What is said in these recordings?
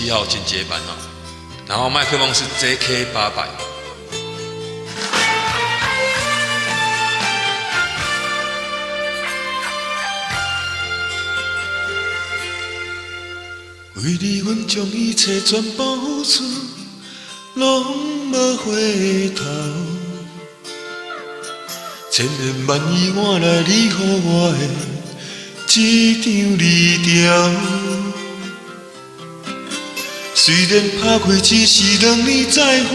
7号进阶班哦，然后麦克风是 JK800。为你，阮将一切全付出，拢无回头。千言万语换来你予我的一张字条。虽然拍开只是2年再会，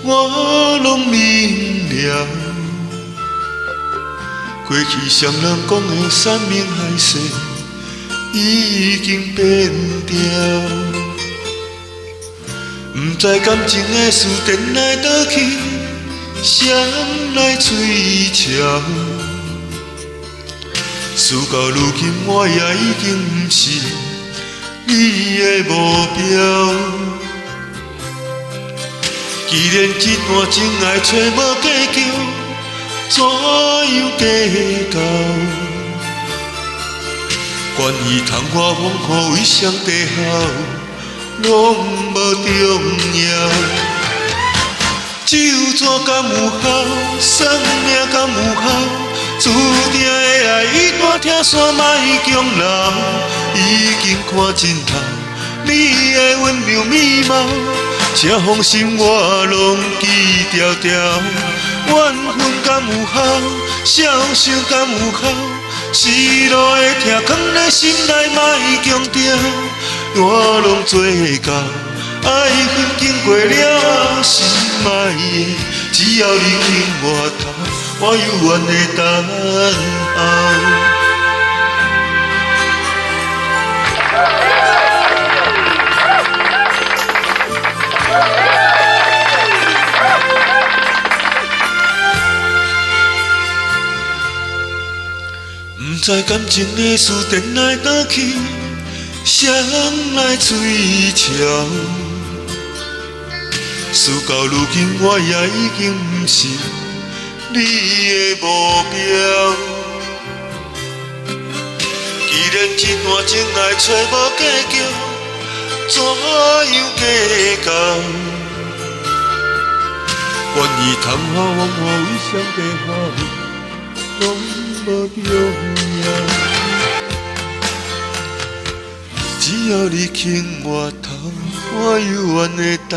我拢明了。过去谁人讲的山盟海誓，已经变调。不知感情的事电来倒去，谁来追潮？事到如今，我也已经不是你的目标。既然这段情爱找无结局，怎样计较？关于窗外风雨为谁地好，拢无重要。酒泉敢有效，生命敢有效？注定的爱已大听山莫强留。已经看尽头，你的温柔美貌，这封心我拢记条条。缘分敢有效，消受敢有效？失落的痛藏在心内，莫强调，我拢做到。爱恨经过了，心莫的，只要你肯回头，我犹原会等候。不知感情的事电来倒去，谁来追潮？事到如今，我也已经不是你的目标。既然这段情爱找无结局，怎样计较？关于窗花风雨为谁地好，拢无重要。只要你肯回头，我犹原会等